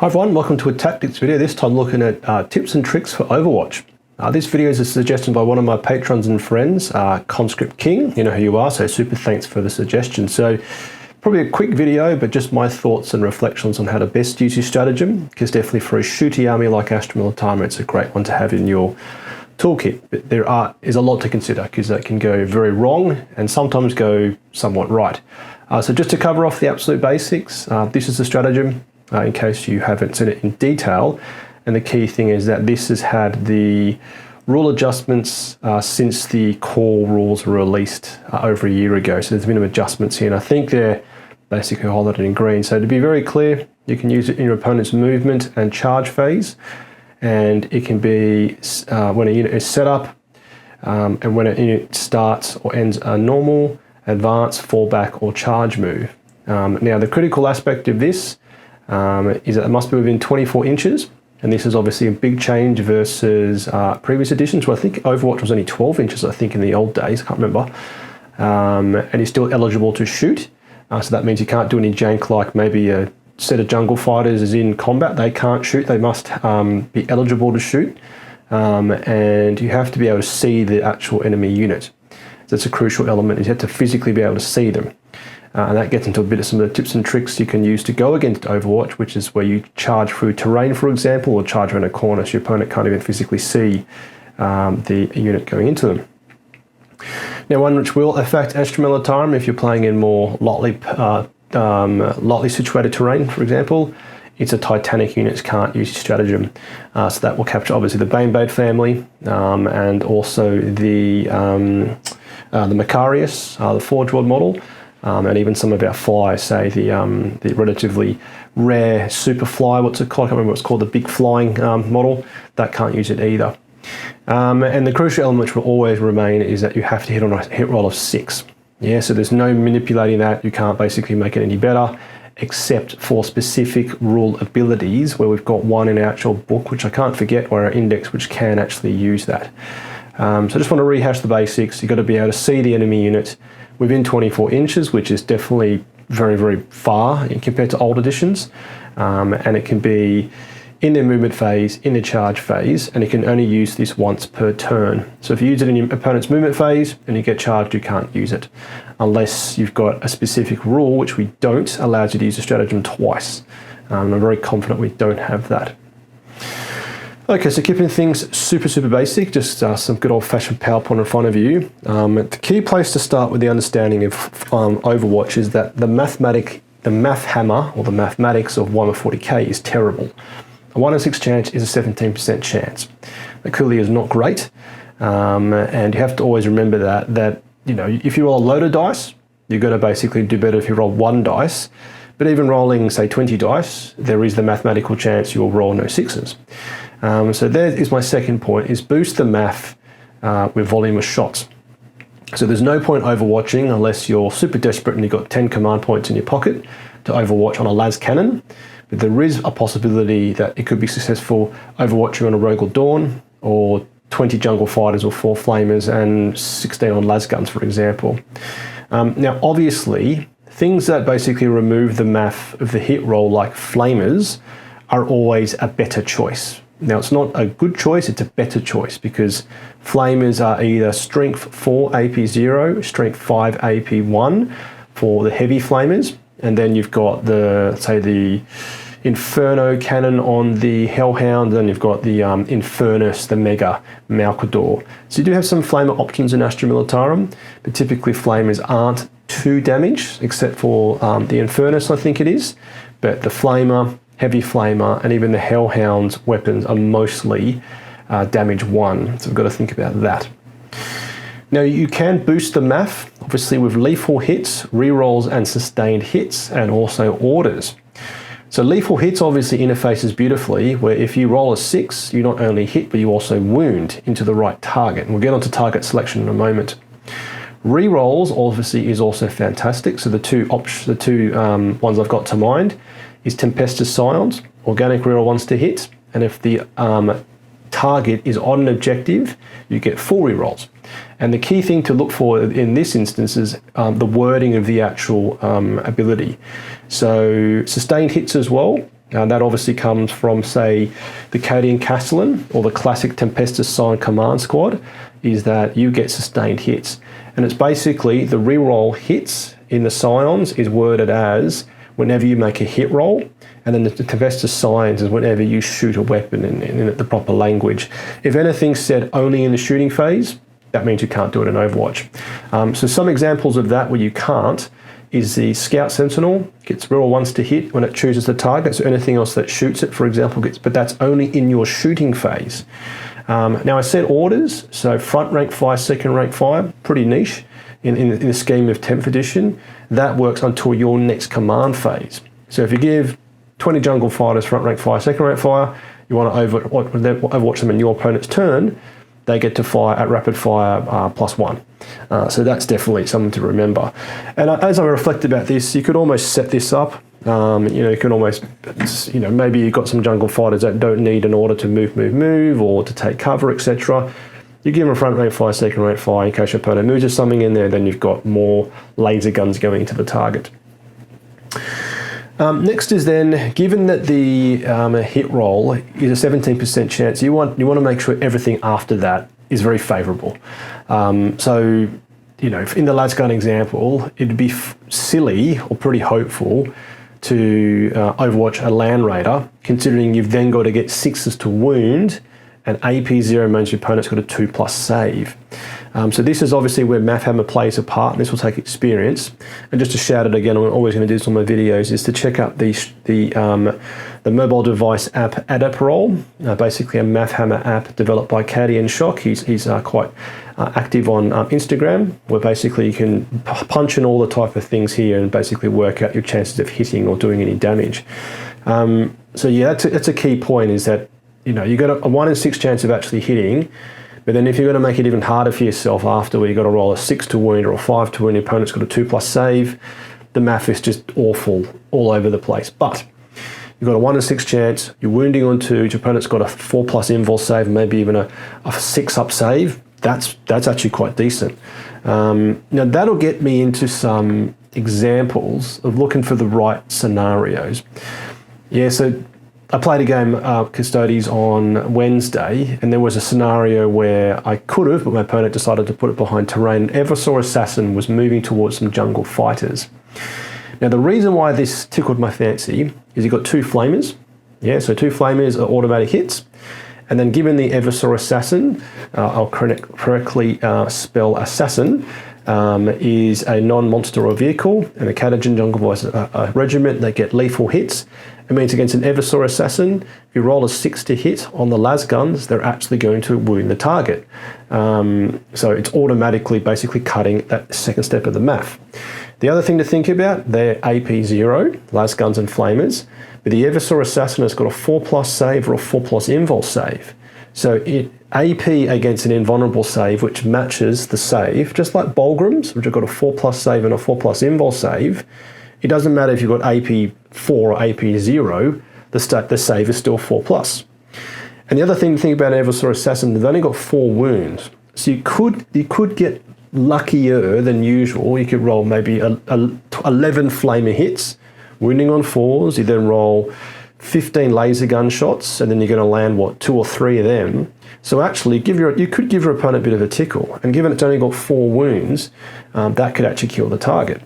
Hi everyone, welcome to a tactics video, this time looking at tips and tricks for Overwatch. This video is a suggestion by one of my patrons and friends, Conscript King. You know who you are, so super thanks for the suggestion. So probably a quick video, but just my thoughts and reflections on how to best use your stratagem, because definitely for a shooty army like Astra Militarum, it's a great one to have in your toolkit. But there is a lot to consider, because that can go very wrong and sometimes go somewhat right. So just to cover off the absolute basics, this is the stratagem. In case you haven't seen it in detail. And the key thing is that this has had the rule adjustments since the core rules were released over a year ago. So there's been adjustments here, and I think they're basically highlighted in green. So to be very clear, you can use it in your opponent's movement and charge phase, and it can be when a unit is set up, and when a unit starts or ends a normal, advance, fallback, or charge move. Now the critical aspect of this is that it must be within 24 inches, and this is obviously a big change versus previous editions, where I think Overwatch was only 12 inches, I think, in the old days, I can't remember, and you're still eligible to shoot, so that means you can't do any jank like maybe a set of jungle fighters is in combat, they can't shoot, they must be eligible to shoot, and you have to be able to see the actual enemy unit. That's a crucial element, is you have to physically be able to see them. And that gets into a bit of some of the tips and tricks you can use to go against Overwatch, which is where you charge through terrain, for example, or charge around a corner so your opponent can't even physically see the unit going into them. Now, one which will affect Astra Militarum if you're playing in more lightly situated terrain, for example, it's a Titanic units can't use your stratagem. So that will capture obviously the Baneblade family and also the Macarius, the Forge World model. And even some of our flies, say the relatively rare super fly, what's it called? I can't remember what it's called, the big flying model, that can't use it either. And the crucial element which will always remain is that you have to hit on a hit roll of 6. Yeah, so there's no manipulating that, you can't basically make it any better, except for specific rule abilities, where we've got one in our actual book, which I can't forget, or our index, which can actually use that. So I just want to rehash the basics. You've got to be able to see the enemy unit within 24 inches, which is definitely very, very far compared to old editions. And it can be in their movement phase, in the charge phase, and you can only use this once per turn. So if you use it in your opponent's movement phase and you get charged, you can't use it, unless you've got a specific rule, which we don't, allows you to use the stratagem twice. I'm very confident we don't have that. Okay, so keeping things super basic, just some good old-fashioned PowerPoint in front of you. The key place to start with the understanding of Overwatch is that the Mathammer, or the mathematics of 1 to 40k is terrible. A 1 in 6 chance is a 17% chance. That clearly is not great, and you have to always remember that you know, if you roll a load of dice, you're going to basically do better if you roll 1 dice. But even rolling, say, 20 dice, there is the mathematical chance you'll roll no 6s. So there is my second point, is boost the math with volume of shots. So there's no point overwatching unless you're super desperate and you've got 10 command points in your pocket to overwatch on a las cannon. But there is a possibility that it could be successful overwatching on a Rogue or Dawn, or 20 jungle fighters or 4 flamers and 16 on las guns, for example. Now obviously, things that basically remove the math of the hit roll, like flamers, are always a better choice. Now, it's not a good choice, it's a better choice, because flamers are either strength 4 AP 0, strength 5 AP 1 for the heavy flamers, and then you've got the, say, the Inferno cannon on the Hellhound, and you've got the Infernus, the Mega Malcador. So you do have some flamer options in Astra Militarum, but typically flamers aren't too damaged, except for the Infernus, I think it is, but the flamer, heavy flamer, and even the Hellhound's weapons are mostly damage 1, so we've got to think about that. Now you can boost the math, obviously, with lethal hits, rerolls and sustained hits, and also orders. So lethal hits obviously interfaces beautifully, where if you roll a 6, you not only hit, but you also wound into the right target. And we'll get onto target selection in a moment. Rerolls obviously is also fantastic. So the two ones I've got to mind is Tempestus Scions, organic reroll once to hit, and if the target is on an objective, you get 4 rerolls. And the key thing to look for in this instance is the wording of the actual ability. So sustained hits as well, That obviously comes from, say, the Cadian Castellan or the classic Tempestus Scion Command Squad, is that you get sustained hits. And it's basically the reroll hits in the Scions is worded as whenever you make a hit roll, and then the Tempestus Scions is whenever you shoot a weapon in the proper language. If anything's said only in the shooting phase, that means you can't do it in Overwatch. So some examples of that where you can't is the Scout Sentinel gets reroll once to hit when it chooses the target, so anything else that shoots it, for example, gets, but that's only in your shooting phase. Now I said orders, so front rank fire, second rank fire, pretty niche in the scheme of 10th edition. That works until your next command phase. So if you give 20 jungle fighters front rank fire, second rank fire, you want to overwatch them in your opponent's turn, they get to fire at rapid fire +1. So that's definitely something to remember. And as I reflect about this, you could almost set this up. You can almost, maybe you've got some jungle fighters that don't need an order to move, or to take cover, etc. You give them a front rank fire, second rank fire in case your opponent moves or something in there, then you've got more laser guns going into the target. Next is then, given that the hit roll is a 17% chance, you want to make sure everything after that is very favourable. So, in the lasgun example, it'd be silly or pretty hopeful to overwatch a Land Raider, considering you've then got to get 6s to wound, and AP 0 means your opponent's got a 2+ save. So this is obviously where Mathammer plays a part, and this will take experience. And just to shout it again, I'm always going to do this on my videos, is to check out the mobile device app Adept Roll, basically a Mathammer app developed by Cadian Shock. He's quite active on Instagram, where basically you can punch in all the type of things here and basically work out your chances of hitting or doing any damage. So yeah, that's a key point, is that you've got a 1 in 6 chance of actually hitting. But then if you're going to make it even harder for yourself after, where you've got to roll a 6 to wound or a 5 to wound, your opponent's got a 2+ save, the math is just awful all over the place. But you've got a 1 in 6 chance, you're wounding on 2, your opponent's got a 4+ invul save, maybe even a 6-up save. That's actually quite decent. Now that'll get me into some examples of looking for the right scenarios. Yeah, so I played a game Custodes on Wednesday, and there was a scenario where I could have, but my opponent decided to put it behind terrain. Ever saw Assassin was moving towards some jungle fighters. Now the reason why this tickled my fancy is you've got 2 flamers. Yeah, so 2 flamers are automatic hits. And then given the Eversaw Assassin, I'll correctly spell assassin, is a non-monster or vehicle, and a Cadian Jungle Voice regiment, they get lethal hits. It means against an Eversaw Assassin, if you roll a 6 to hit on the las guns, they're actually going to wound the target. So it's automatically basically cutting that second step of the math. The other thing to think about, they're AP 0, las guns and flamers, but the Eversaw Assassin has got a 4+ save or a 4+ invul save. So AP against an invulnerable save, which matches the save, just like Bulgrams, which have got a 4+ save and a 4+ invul save. It doesn't matter if you've got AP 4 or AP 0, the save is still 4+. And the other thing to think about Eversaw Assassin, they've only got 4 wounds. So you could get luckier than usual. You could roll maybe 11 flamer hits, wounding on 4s. You then roll 15 laser gun shots, and then you're going to land, 2 or 3 of them. So actually, you could give your opponent a bit of a tickle. And given it's only got 4 wounds, that could actually kill the target.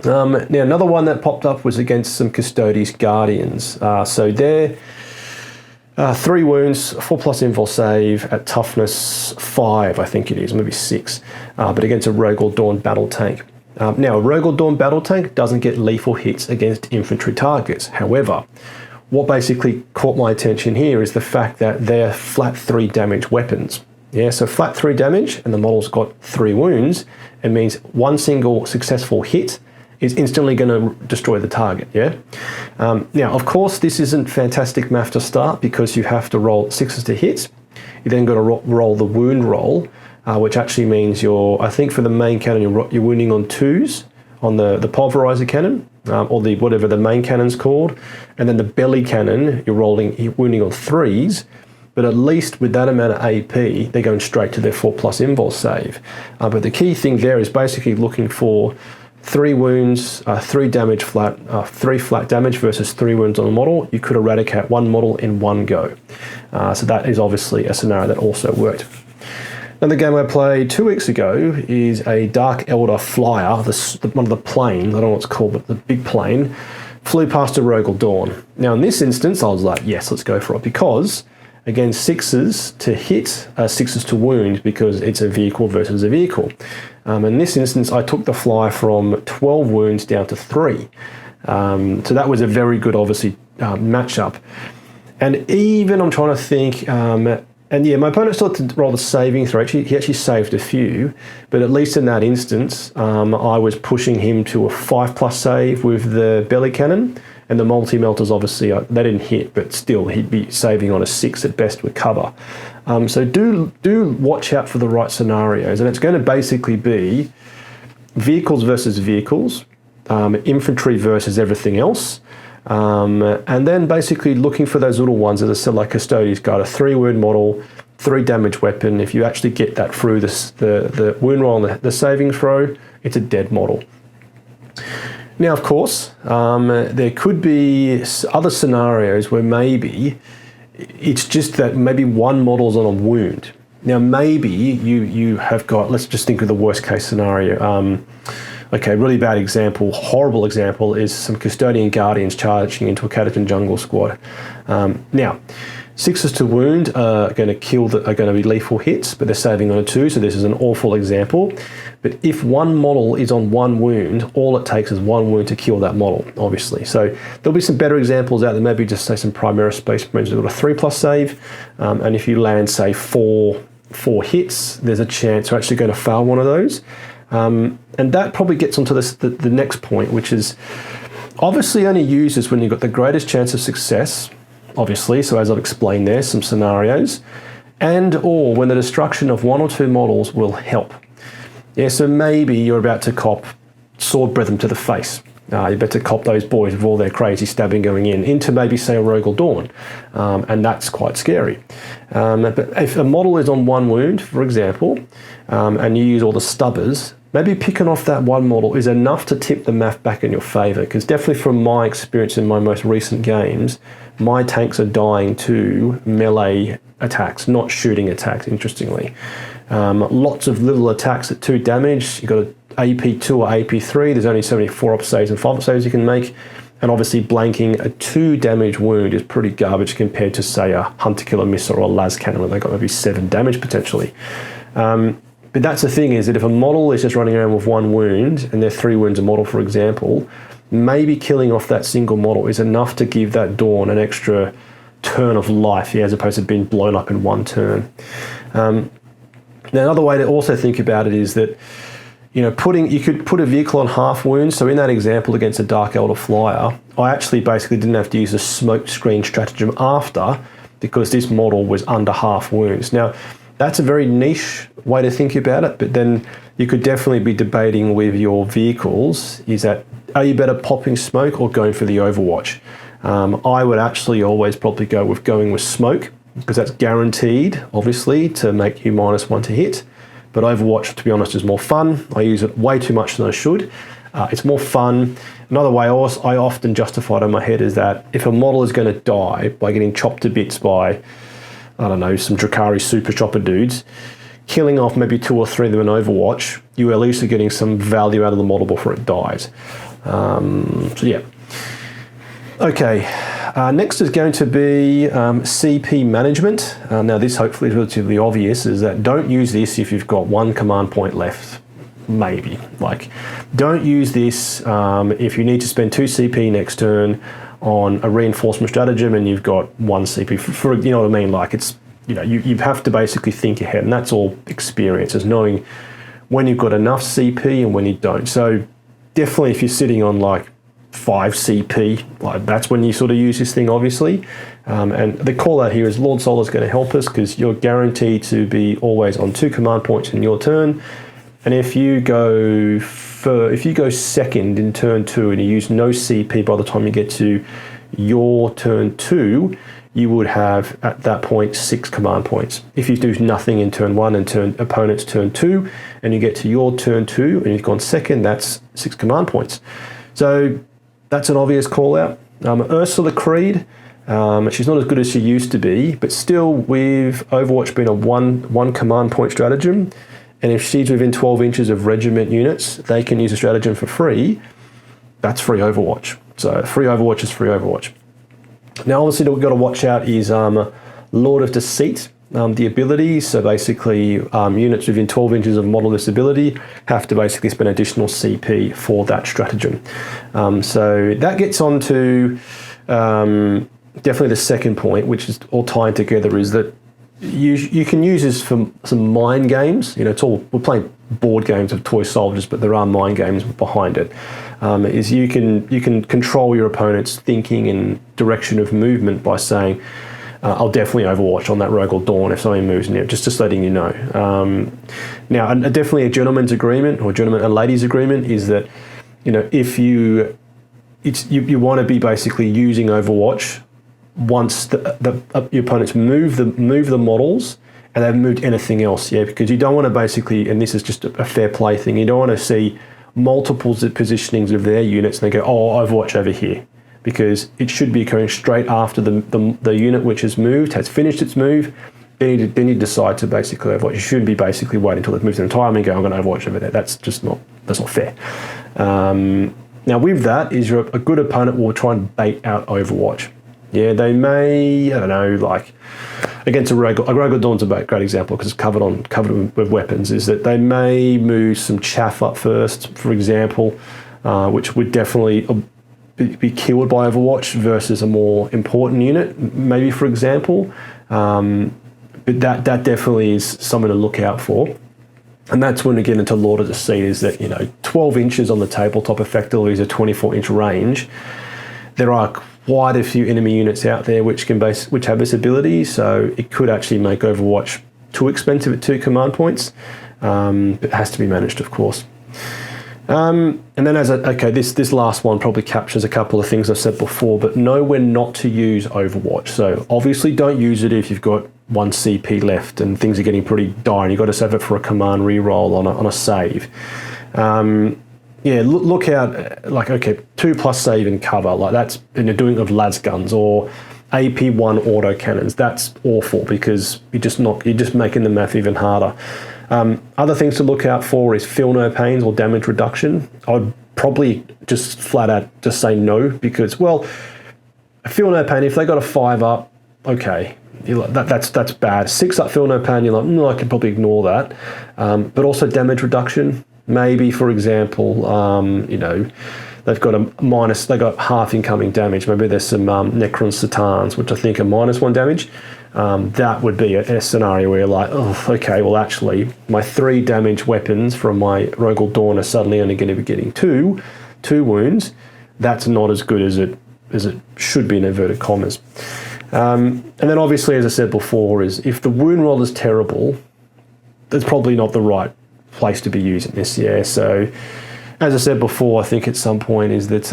Now, another one that popped up was against some Custodes Guardians. So they're 3 wounds, 4+ invul save at toughness 5, I think it is, maybe 6, but against a Rogel Dawn battle tank. Now, a Rogel Dawn battle tank doesn't get lethal hits against infantry targets. However, what basically caught my attention here is the fact that they're flat 3 damage weapons. Yeah, so flat 3 damage, and the model's got 3 wounds. It means one single successful hit is instantly going to destroy the target, yeah? Now, of course, this isn't fantastic math to start, because you have to roll 6s to hit. You then got to roll the wound roll, which actually means I think for the main cannon, you're wounding on 2s on the pulverizer cannon, or whatever the main cannon's called. And then the belly cannon, you're wounding on 3s, but at least with that amount of AP, they're going straight to their 4+ invul save. But the key thing there is basically looking for 3 wounds, 3 damage flat, 3 flat damage versus 3 wounds on a model, you could eradicate 1 model in one go. So that is obviously a scenario that also worked. Another game I played 2 weeks ago is a Dark Elder Flyer, one of the plane, I don't know what it's called, but the big plane, flew past a Rogal Dawn. Now in this instance, I was like, yes, let's go for it, because again, 6s to hit are 6s to wound because it's a vehicle versus a vehicle. In this instance, I took the Flyer from 12 wounds down to 3. So that was a very good, obviously, matchup. And even I'm trying to think, and yeah, my opponent still had to roll the saving throw. He actually saved a few, but at least in that instance, I was pushing him to a 5+ save with the belly cannon, and the multi-melters obviously, they didn't hit, but still he'd be saving on a 6 at best with cover. So do watch out for the right scenarios, and it's going to basically be vehicles versus vehicles, infantry versus everything else. And then basically looking for those little ones, as I said, like Custodian's Guard, a 3-wound model, 3 damage weapon. If you actually get that through the wound roll and the saving throw, it's a dead model. Now, of course, there could be other scenarios where maybe it's just that maybe one model's on a wound. Now, maybe you have got, let's just think of the worst case scenario. Okay, really bad example, horrible example is some Custodian Guardians charging into a Catachan Jungle squad. Now, 6s to wound are going to be lethal hits, but they're saving on a 2, so this is an awful example. But if one model is on 1 wound, all it takes is 1 wound to kill that model, obviously. So there'll be some better examples out there, maybe just say some Primaris Space Marines who've got a 3+ save, and if you land, say, 4 hits, there's a chance you're actually going to fail one of those. And that probably gets onto the next point, which is obviously only uses when you've got the greatest chance of success, obviously, so as I've explained there, some scenarios, and or when the destruction of 1 or 2 models will help. Yeah, so maybe you're about to cop Sword Brethren to the face. You better cop those boys with all their crazy stabbing going into maybe, say, a Rogal Dawn, and that's quite scary. But if a model is on 1 wound, for example, and you use all the stubbers, maybe picking off that 1 model is enough to tip the math back in your favour, because definitely from my experience in my most recent games, my tanks are dying to melee attacks, not shooting attacks, interestingly. Lots of little attacks at 2 damage. You've got an AP2 or AP3, there's only so many 4-up saves and 5-up saves you can make, and obviously blanking a 2 damage wound is pretty garbage compared to, say, a Hunter Killer Missile or a Las Cannon where they've got maybe 7 damage potentially. But that's the thing, is that if a model is just running around with 1 wound, and they're 3 wounds a model, for example, maybe killing off that single model is enough to give that Dawn an extra turn of life, as opposed to being blown up in 1 turn. Now, another way to also think about it is that, you could put a vehicle on half wounds. So in that example against a Dark Elder Flyer, I actually basically didn't have to use a smoke screen stratagem after, because this model was under half wounds. Now, that's a very niche way to think about it, but then you could definitely be debating with your vehicles, is that, are you better popping smoke or going for the Overwatch? I would actually always probably going with smoke, because that's guaranteed, obviously, to make you -1 to hit. But Overwatch, to be honest, is more fun. I use it way too much than I should. It's more fun. Another way I often justify it in my head is that if a model is going to die by getting chopped to bits by, I don't know, some Drakari super chopper dudes, killing off maybe 2 or 3 of them in Overwatch, you at least are getting some value out of the model before it dies. So yeah. Okay, next is going to be CP management. Now this hopefully is relatively obvious, is that don't use this if you've got 1 command point left, maybe. Like, don't use this if you need to spend 2 CP next turn on a reinforcement stratagem and you've got 1 CP, for you know what I mean? Like, it's, you have to basically think ahead, and that's all experience, is knowing when you've got enough CP and when you don't. So definitely if you're sitting on like 5 CP, like that's when you sort of use this thing, obviously. And the call out here is Lord Solar is going to help us, because you're guaranteed to be always on 2 command points in your turn. And if you go second in turn 2 and you use no CP by the time you get to your turn 2, you would have at that point 6 command points. If you do nothing in turn 1 and opponent's turn 2, and you get to your turn 2 and you've gone second, that's 6 command points. So that's an obvious call out. Ursula Creed, she's not as good as she used to be, but still with Overwatch being a one command point stratagem, and if she's within 12 inches of regiment units, they can use a stratagem for free. That's free Overwatch. So free Overwatch is free Overwatch. Now, obviously, what we've got to watch out is Lord of Deceit, the ability. So basically, units within 12 inches of model this ability have to basically spend additional CP for that stratagem. So that gets on to definitely the second point, which is all tied together, is that you can use this for some mind games. You know, we're playing board games of toy soldiers, but there are mind games behind it. Is you can control your opponent's thinking and direction of movement by saying, I'll definitely Overwatch on that Rogue or Dawn if something moves near, just letting you know. Now, definitely a gentleman's agreement or a lady's agreement is that, you know, if you want to be basically using Overwatch once your opponents move the models and they've moved anything else, because you don't want to basically, and this is just a fair play thing, you don't want to see multiples of positionings of their units and they go, oh, Overwatch over here, because it should be occurring straight after the unit which has moved, has finished its move. Then you decide to basically Overwatch. You shouldn't be basically waiting until they've moved their entire army and go, I'm going to Overwatch over there. That's not fair. Now with that, is a good opponent will try and bait out Overwatch. Yeah, they may, I don't know, like against a Rogue or Dawn's a great example because it's covered with weapons, is that they may move some chaff up first, for example, which would definitely be killed by Overwatch versus a more important unit, maybe, for example. But that definitely is something to look out for. And that's when we get into Lord of Deceit, is that, you know, 12 inches on the tabletop effectively is a 24-inch range. There are quite a few enemy units out there which have this ability, so it could actually make Overwatch too expensive at 2 command points. But it has to be managed, of course. And then this last one probably captures a couple of things I've said before, but know when not to use Overwatch. So obviously don't use it if you've got 1 CP left and things are getting pretty dire and you've got to save it for a command reroll on a save. Look out, like, okay, 2+ save and cover, like that's, and you're doing it with las guns or AP1 auto cannons. That's awful because you're just making the math even harder. Other things to look out for is feel no pains or damage reduction. I'd probably just flat out just say no, because, well, feel no pain, if they got a 5 up, okay, that's bad. 6 up feel no pain, you're like, no, I can probably ignore that. But also damage reduction. Maybe, for example, they've got half incoming damage. Maybe there's some Necron Satans, which I think are -1 damage. That would be a scenario where you're like, oh, okay, well, actually, my 3 damage weapons from my Rogue or Dawn are suddenly only going to be getting 2 wounds. That's not as good as it should be, in inverted commas. And then obviously, as I said before, is if the wound roll is terrible, that's probably not the right place to be using this. So as I said before, I think at some point is that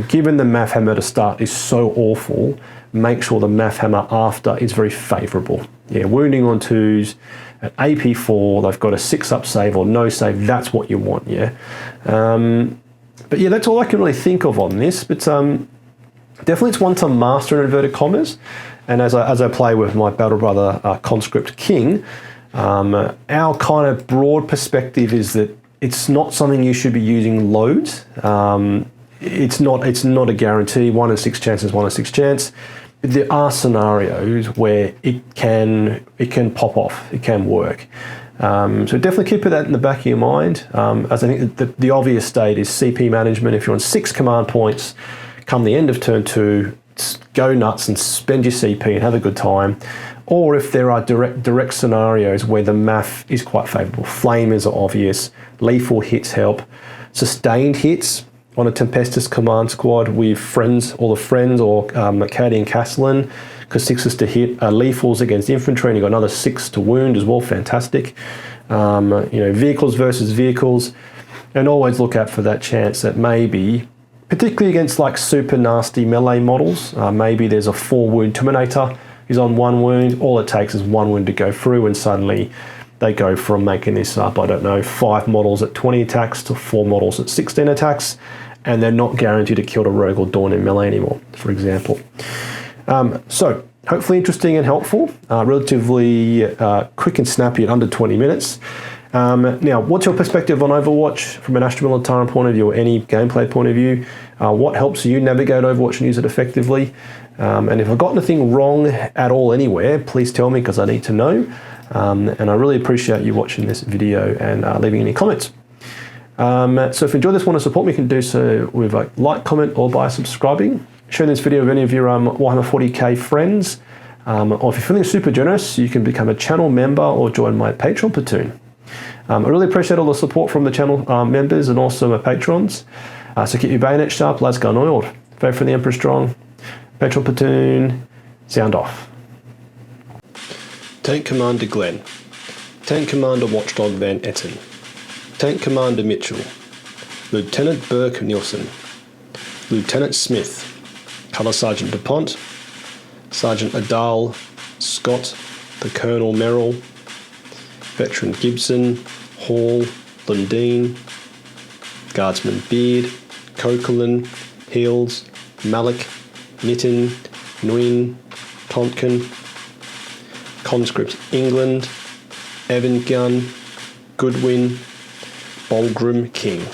given the Mathammer to start is so awful, make sure the Mathammer after is very favourable. Wounding on 2s at AP4, they've got a 6-up save or no save. That's what you want. But that's all I can really think of on this. But definitely it's one to master in inverted commas. And as I play with my battle brother Conscript King, our kind of broad perspective is that it's not something you should be using loads. It's not a guarantee. 1 in 6 chance is 1 in 6 chance. But there are scenarios where it can pop off. It can work. So definitely keep that in the back of your mind. As I think the obvious state is CP management. If you're on 6 command points, come the end of turn 2, go nuts and spend your CP and have a good time. Or if there are direct scenarios where the math is quite favourable, flamers are obvious, lethal hits help, sustained hits on a Tempestus command squad with friends, or McCady and Castellan, because 6s to hit, lethals against infantry, and you've got another 6 to wound as well, fantastic. Vehicles versus vehicles, and always look out for that chance that maybe particularly against like super nasty melee models. Maybe there's a 4-wound Terminator who's on 1 wound. All it takes is 1 wound to go through, and suddenly they go from making this up, I don't know, 5 models at 20 attacks to 4 models at 16 attacks, and they're not guaranteed to kill a rogue or dawn in melee anymore, for example. So hopefully interesting and helpful, relatively quick and snappy at under 20 minutes. Now, what's your perspective on Overwatch from an Astra Militarum point of view or any gameplay point of view? What helps you navigate Overwatch and use it effectively? And if I've got anything wrong at all anywhere, please tell me because I need to know. And I really appreciate you watching this video and leaving any comments. So if you enjoyed this, want to support me, you can do so with a like, comment, or by subscribing. Share this video with any of your Warhammer 40k friends. Or if you're feeling super generous, you can become a channel member or join my Patreon platoon. I really appreciate all the support from the channel members and also my patrons. So keep your bayonet sharp, lads gun oiled. Vote for the Emperor strong. Patreon platoon, sound off. Tank Commander Glenn. Tank Commander Watchdog Van Etten. Tank Commander Mitchell. Lieutenant Burke Nielsen. Lieutenant Smith. Colour Sergeant DuPont. Sergeant Adal Scott. The Colonel Merrill. Veteran Gibson, Hall, Lundeen, Guardsman Beard, Coquelin, Hills, Malik, Nitton, Nguyen, Tompkin, Conscript England, Evan Gunn, Goodwin, Bolgrim King.